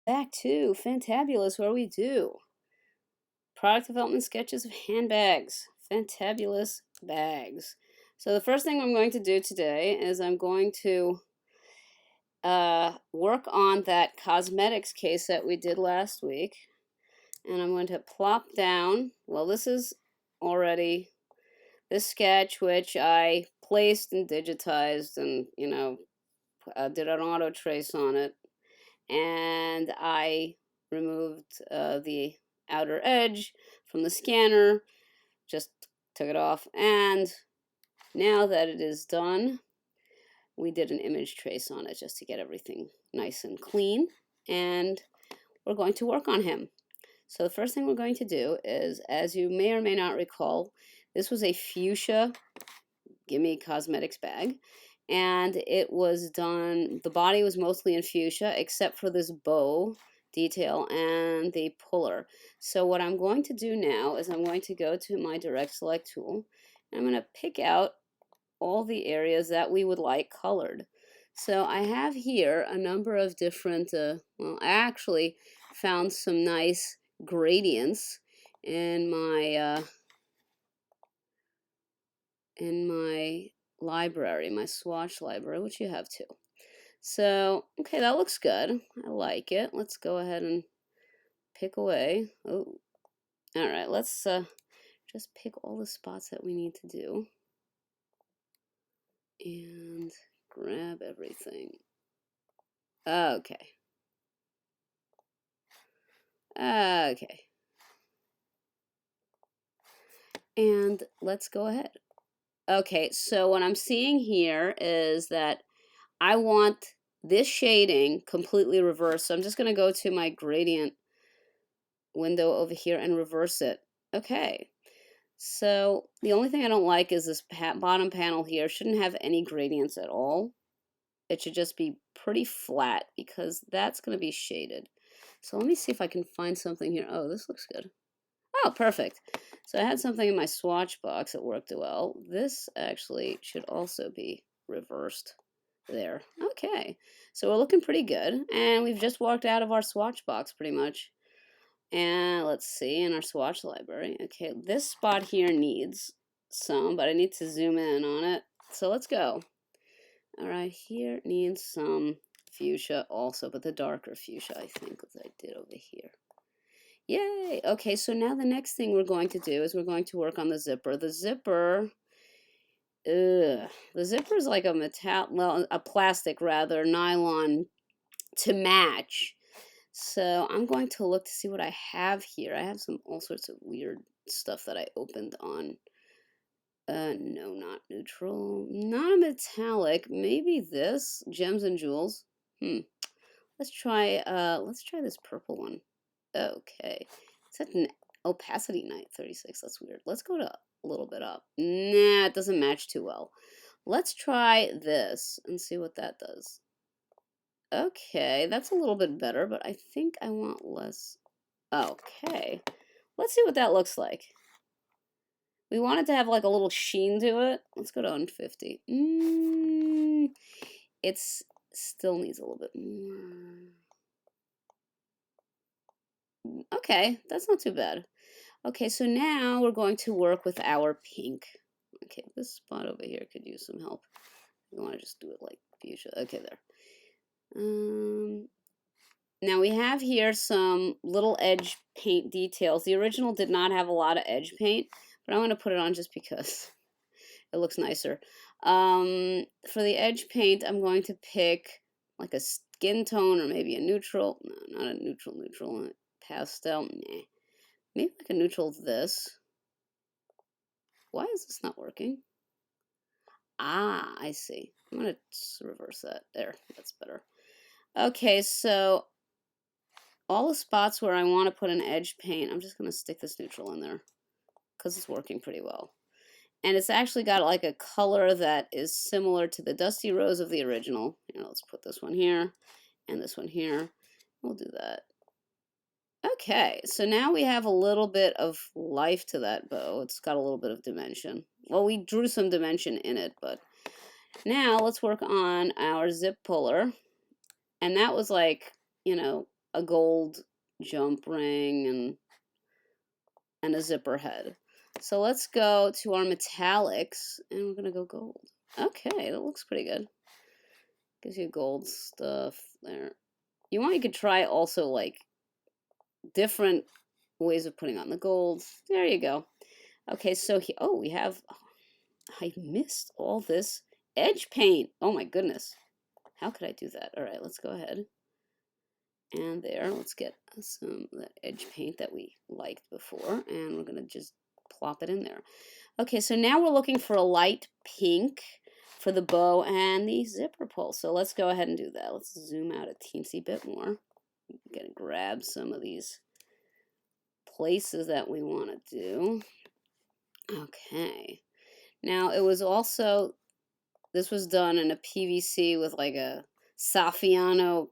Back to Fantabulous, where we do product development sketches of handbags. Fantabulous bags. So the first thing I'm going to do today is I'm going to work on that cosmetics case that we did last week. And I'm going to plop down, well, this is already this sketch, which I placed and digitized and, did an auto trace on it. And I removed the outer edge from the scanner, just took it off, and now that it is done, we did an image trace on it just to get everything nice and clean, and we're going to work on him. So the first thing we're going to do is, as you may or may not recall, this was a fuchsia Gimme Cosmetics bag, and it was done, the body was mostly in fuchsia except for this bow detail and the puller. So what I'm going to do now is I'm going to go to my direct select tool and I'm going to pick out all the areas that we would like colored. So I have here a number of different, well, I actually found some nice gradients in my library, my swatch library, which you have too. So, okay, that looks good. I like it. Let's go ahead and pick away. Oh, all right, let's just pick all the spots that we need to do and grab everything. Okay. Okay. And let's go ahead. Okay, so what I'm seeing here is that I want this shading completely reversed. So I'm just going to go to my gradient window over here and reverse it. Okay. So the only thing I don't like is this bottom panel here. Shouldn't have any gradients at all. It should just be pretty flat because that's going to be shaded. So let me see if I can find something here. Oh, this looks good. Oh, perfect. So I had something in my swatch box that worked well. This actually should also be reversed there. Okay. So we're looking pretty good. And we've just walked out of our swatch box pretty much. And let's see, in our swatch library. Okay, this spot here needs some, but I need to zoom in on it. So let's go. All right, here needs some fuchsia also, but the darker fuchsia, I think, as I did over here. Yay! Okay, so now the next thing we're going to do is we're going to work on the zipper. The zipper is like a plastic rather, nylon to match. So I'm going to look to see what I have here. I have all sorts of weird stuff that I opened on. No, not neutral. Not a metallic. Maybe this. Gems and jewels. Let's try this purple one. Okay. It's at an opacity night 36. That's weird. Let's go to a little bit up. Nah, it doesn't match too well. Let's try this and see what that does. Okay, that's a little bit better, but I think I want less. Okay, let's see what that looks like. We want it to have like a little sheen to it. Let's go to 150. It still needs a little bit more. Okay, that's not too bad. Okay, so now we're going to work with our pink. Okay, this spot over here could use some help. I want to just do it like fuchsia. Okay, there. Now we have here some little edge paint details. The original did not have a lot of edge paint, but I'm going to put it on just because it looks nicer. For the edge paint, I'm going to pick like a skin tone or maybe a neutral. No, not a neutral. Pastel. Nah. Maybe like a neutral this. Why is this not working? Ah, I see. I'm going to reverse that. There, that's better. Okay, so all the spots where I want to put an edge paint, I'm just going to stick this neutral in there because it's working pretty well. And it's actually got like a color that is similar to the Dusty Rose of the original. Let's put this one here and this one here. We'll do that. Okay, so now we have a little bit of life to that bow. It's got a little bit of dimension. Well, we drew some dimension in it, but now let's work on our zip puller. And that was like, a gold jump ring and a zipper head. So let's go to our metallics, and we're gonna go gold. Okay, that looks pretty good. Gives you gold stuff there. You could try also like different ways of putting on the gold. There you go. Okay, so we have, I missed all this edge paint. Oh my goodness. How could I do that? All right, let's go ahead. And there, let's get some of that edge paint that we liked before, and we're gonna just plop it in there. Okay, so now we're looking for a light pink for the bow and the zipper pull. So let's go ahead and do that. Let's zoom out a teensy bit more. I'm gonna grab some of these places that we want to do. Okay. Now it was also, this was done in a PVC with like a Saffiano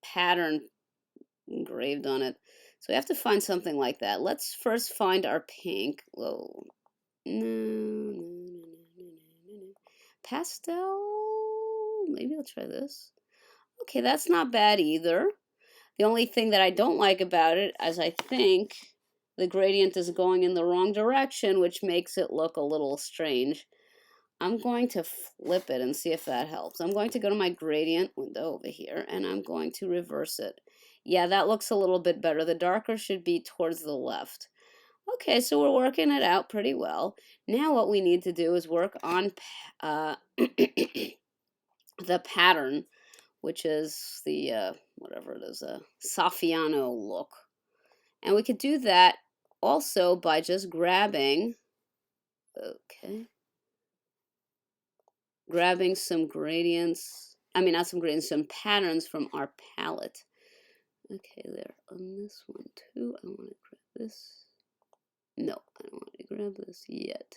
pattern engraved on it. So we have to find something like that. Let's first find our pink. Whoa. No. Pastel? Maybe I'll try this. Okay, that's not bad either. The only thing that I don't like about it is I think the gradient is going in the wrong direction, which makes it look a little strange. I'm going to flip it and see if that helps. I'm going to go to my gradient window over here, and I'm going to reverse it. Yeah, that looks a little bit better. The darker should be towards the left. Okay, so we're working it out pretty well. Now what we need to do is work on the pattern, which is the, whatever it is, a Saffiano look. And we could do that also by just grabbing, grabbing some gradients, not some gradients, some patterns from our palette. Okay, there, on this one too, I want to grab this. No, I don't want to grab this yet.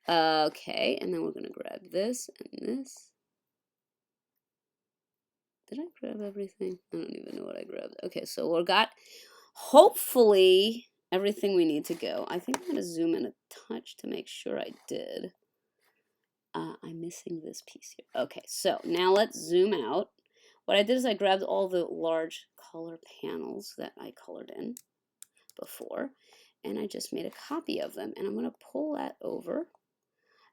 Okay, and then we're going to grab this and this. Did I grab everything? I don't even know what I grabbed. Okay, so we've got, hopefully, everything we need to go. I think I'm going to zoom in a touch to make sure I did. I'm missing this piece here. Okay, so now let's zoom out. What I did is I grabbed all the large color panels that I colored in before, and I just made a copy of them, and I'm going to pull that over.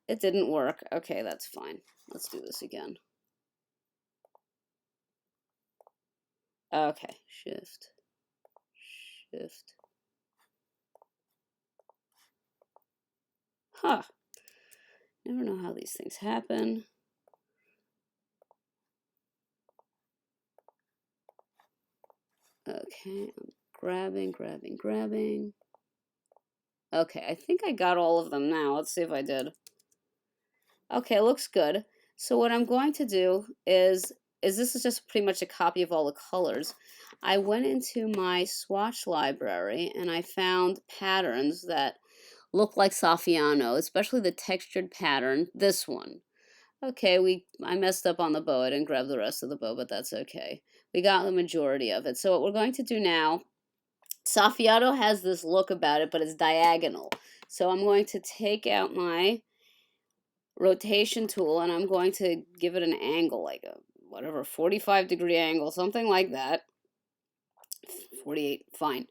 It didn't work. Okay, that's fine. Let's do this again. Okay, shift. Huh. Never know how these things happen. Okay, I'm grabbing. Okay, I think I got all of them now. Let's see if I did. Okay, looks good. So what I'm going to do is this is just pretty much a copy of all the colors. I went into my swatch library and I found patterns that look like Saffiano, especially the textured pattern, this one. Okay, I messed up on the bow. I didn't grab the rest of the bow, but that's okay. We got the majority of it. So what we're going to do now, Saffiano has this look about it, but it's diagonal. So I'm going to take out my rotation tool and I'm going to give it an angle, like a, whatever, 45-degree angle, something like that. 48, fine.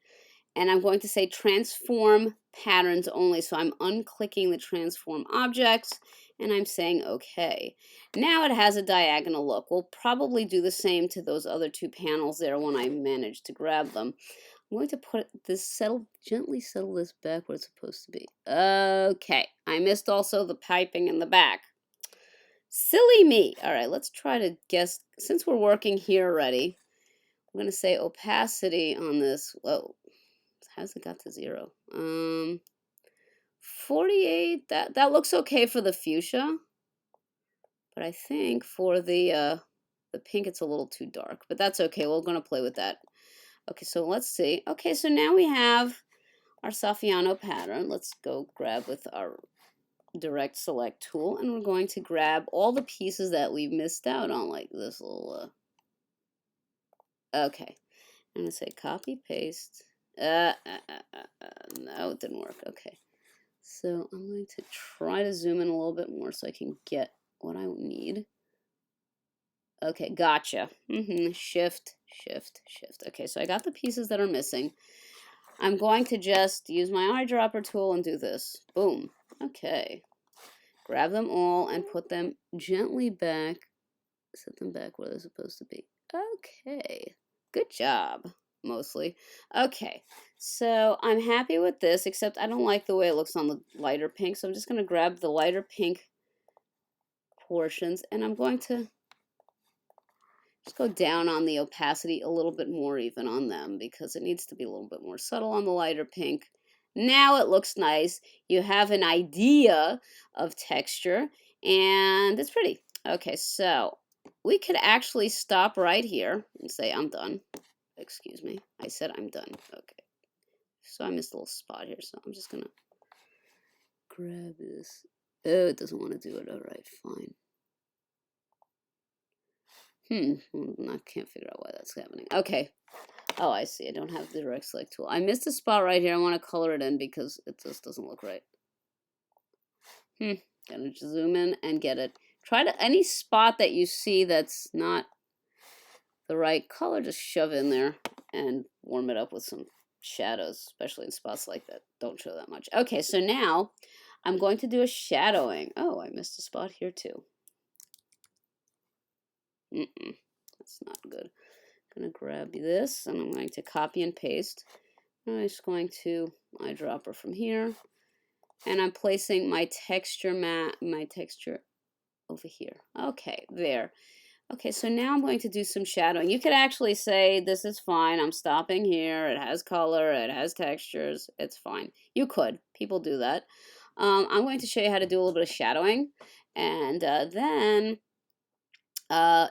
And I'm going to say transform patterns only. So I'm unclicking the transform objects and I'm saying okay. Now it has a diagonal look. We'll probably do the same to those other two panels there when I manage to grab them. I'm going to put this, gently settle this back where it's supposed to be. Okay, I missed also the piping in the back. Silly me. All right, let's try to guess. Since we're working here already, I'm going to say opacity on this. Whoa, how's it got to 0? 48. That looks okay for the fuchsia, but I think for the pink it's a little too dark. But that's okay. We're going to play with that. Okay, so let's see. Okay, so now we have our Saffiano pattern. Let's go grab with our direct select tool, and we're going to grab all the pieces that we missed out on, like this little, okay. I'm going to say copy, paste. No, it didn't work. Okay. So I'm going to try to zoom in a little bit more so I can get what I need. Okay, gotcha. Shift, shift, shift. Okay, so I got the pieces that are missing. I'm going to just use my eyedropper tool and do this. Boom. Okay. Grab them all and put them gently back. Set them back where they're supposed to be. Okay. Good job, mostly. Okay, so I'm happy with this, except I don't like the way it looks on the lighter pink, so I'm just going to grab the lighter pink portions, and I'm going to just go down on the opacity a little bit more even on them, because it needs to be a little bit more subtle on the lighter pink. Now it looks nice. You have an idea of texture, and it's pretty. Okay, so we could actually stop right here and say, I'm done. Excuse me. I said I'm done. Okay. So I missed a little spot here, so I'm just going to grab this. Oh, it doesn't want to do it. All right, fine. I can't figure out why that's happening. Okay. Oh, I see. I don't have the direct select tool. I missed a spot right here. I want to color it in because it just doesn't look right. Gotta zoom in and get it. Try to, any spot that you see that's not the right color, just shove in there and warm it up with some shadows, especially in spots like that. Don't show that much. Okay, so now I'm going to do a shadowing. Oh, I missed a spot here too. That's not good. I'm going to grab this and I'm going to copy and paste. I'm just going to eyedropper from here, and I'm placing my texture over here. Okay, there. Okay, so now I'm going to do some shadowing. You could actually say, this is fine, I'm stopping here, it has color, it has textures, it's fine. You could, people do that. I'm going to show you how to do a little bit of shadowing, and then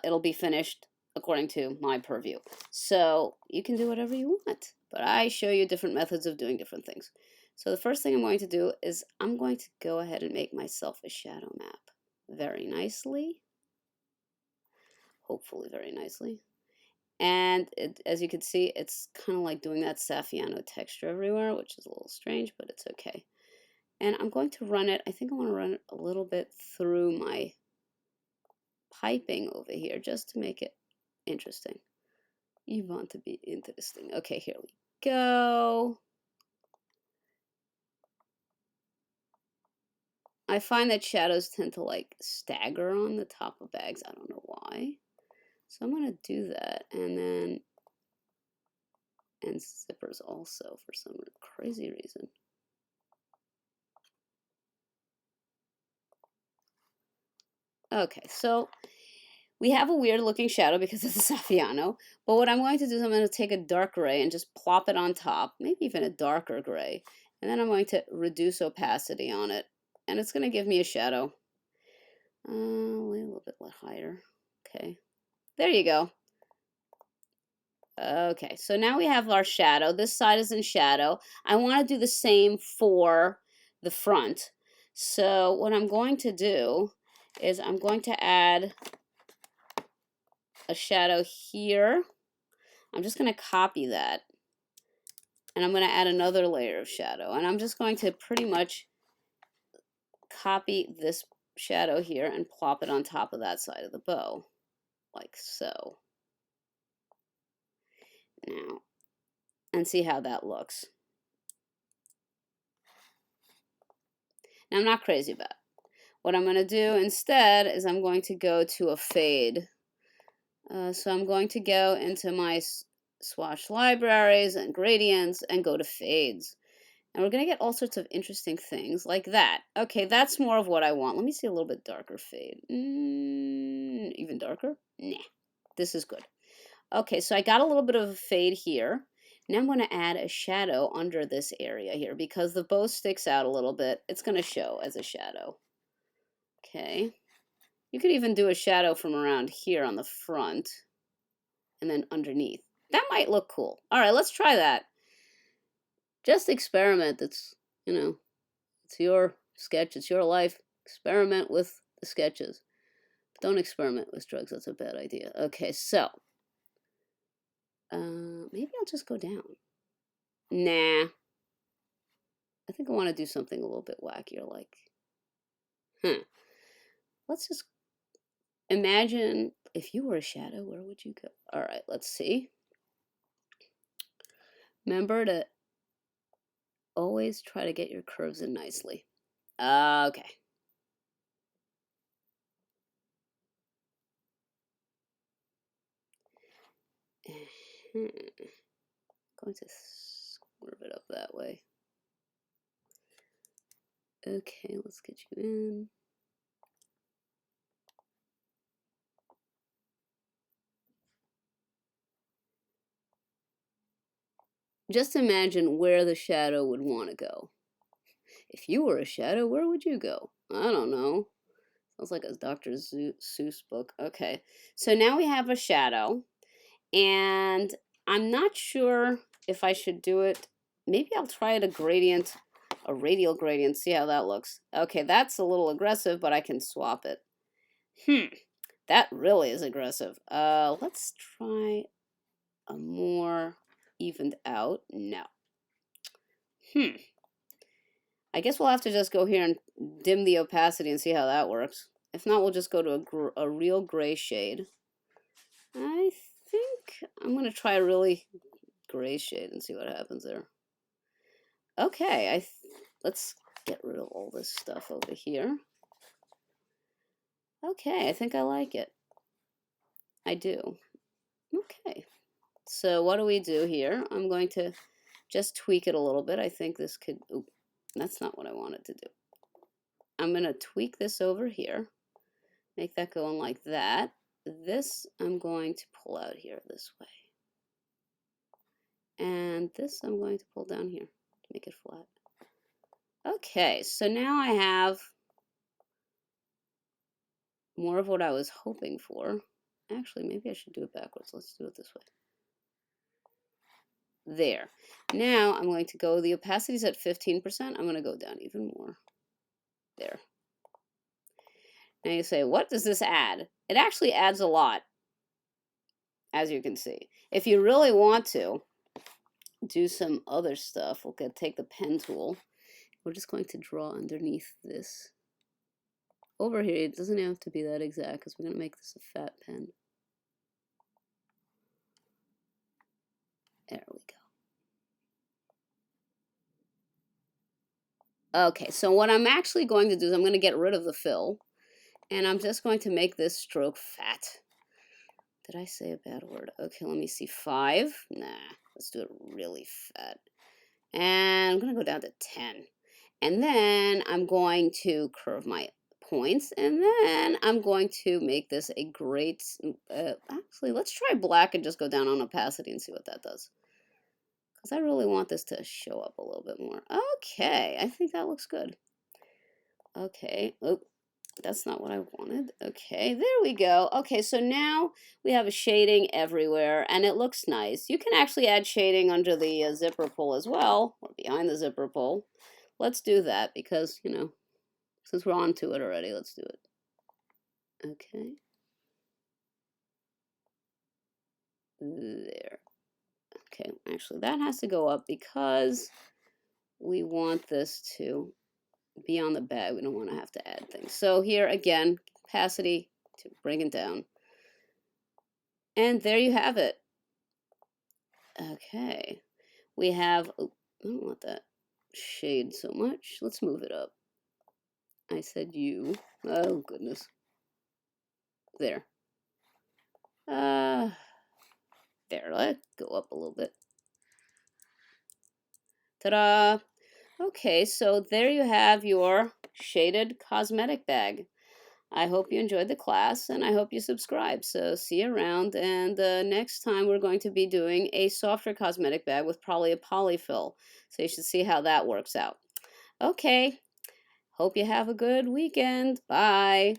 it'll be finished according to my purview. So you can do whatever you want, but I show you different methods of doing different things. So the first thing I'm going to do is I'm going to go ahead and make myself a shadow map very nicely. Hopefully very nicely. And as you can see, it's kind of like doing that Saffiano texture everywhere, which is a little strange, but it's okay. And I'm going to run it, I think I want to run it a little bit through my piping over here, just to make it interesting. You want to be interesting. Okay, here we go. I find that shadows tend to like stagger on the top of bags. I don't know why. So I'm going to do that, and zippers also for some crazy reason. Okay, so we have a weird looking shadow because it's a Saffiano, but what I'm going to do is I'm going to take a dark gray and just plop it on top, maybe even a darker gray, and then I'm going to reduce opacity on it, and it's going to give me a shadow. A little bit higher. Okay, there you go. Okay, so now we have our shadow. This side is in shadow. I want to do the same for the front. So what I'm going to do is I'm going to add a shadow here. I'm just going to copy that. And I'm going to add another layer of shadow. And I'm just going to pretty much copy this shadow here and plop it on top of that side of the bow. Like so. Now, and see how that looks. Now, I'm not crazy about it. What I'm going to do instead is I'm going to go to a fade. So I'm going to go into my swatch libraries and gradients and go to fades. And we're going to get all sorts of interesting things like that. Okay, that's more of what I want. Let me see a little bit darker fade. Even darker? Nah, this is good. Okay, so I got a little bit of a fade here. Now I'm going to add a shadow under this area here because the bow sticks out a little bit. It's going to show as a shadow. Okay. You could even do a shadow from around here on the front and then underneath. That might look cool. All right, let's try that. Just experiment. It's, it's your sketch. It's your life. Experiment with the sketches. Don't experiment with drugs. That's a bad idea. Okay, so maybe I'll just go down. Nah. I think I want to do something a little bit wackier, like, let's just imagine if you were a shadow, where would you go? All right, let's see. Remember to always try to get your curves in nicely. Okay. Going to swerve it up that way. Okay, let's get you in. Just imagine where the shadow would want to go. If you were a shadow, where would you go? I don't know. Sounds like a Dr. Seuss book. Okay, so now we have a shadow, and I'm not sure if I should do it. Maybe I'll try it a radial gradient, see how that looks. Okay, that's a little aggressive, but I can swap it. That really is aggressive. Let's try a more evened out. No. I guess we'll have to just go here and dim the opacity and see how that works. If not, we'll just go to a real gray shade. I think I'm going to try a really gray shade and see what happens there. Okay, let's get rid of all this stuff over here. Okay, I think I like it. I do. Okay, so what do we do here? I'm going to just tweak it a little bit. I think this could, ooh, that's not what I wanted to do. I'm going to tweak this over here, make that go in like that. This I'm going to pull out here this way. And this I'm going to pull down here to make it flat. Okay, so now I have more of what I was hoping for. Actually, maybe I should do it backwards. Let's do it this way. There. Now I'm going to go, the opacity's at 15%. I'm going to go down even more. There. Now you say, what does this add? It actually adds a lot, as you can see. If you really want to do some other stuff, we'll take the pen tool. We're just going to draw underneath this. Over here, it doesn't have to be that exact because we're going to make this a fat pen. There we go. Okay, so what I'm actually going to do is I'm going to get rid of the fill, and I'm just going to make this stroke fat. Did I say a bad word? Okay, let me see. 5. Nah, let's do it really fat. And I'm going to go down to 10. And then I'm going to curve my points, and then I'm going to make this a great, actually, let's try black and just go down on opacity and see what that does. Because I really want this to show up a little bit more. Okay, I think that looks good. Okay, oh, that's not what I wanted. Okay, there we go. Okay, so now we have a shading everywhere, and it looks nice. You can actually add shading under the zipper pull as well, or behind the zipper pull. Let's do that because, you know, since we're on to it already, let's do it. Okay. There. Okay, actually that has to go up because we want this to be on the bag. We don't want to have to add things. So here again, opacity to bring it down. And there you have it. Okay. We have, oh, I don't want that shade so much. Let's move it up. I said you. Oh, goodness. There. There, let's go up a little bit. Ta-da! Okay, so there you have your shaded cosmetic bag. I hope you enjoyed the class, and I hope you subscribe. So see you around, and next time we're going to be doing a softer cosmetic bag with probably a polyfill. So you should see how that works out. Okay, hope you have a good weekend. Bye.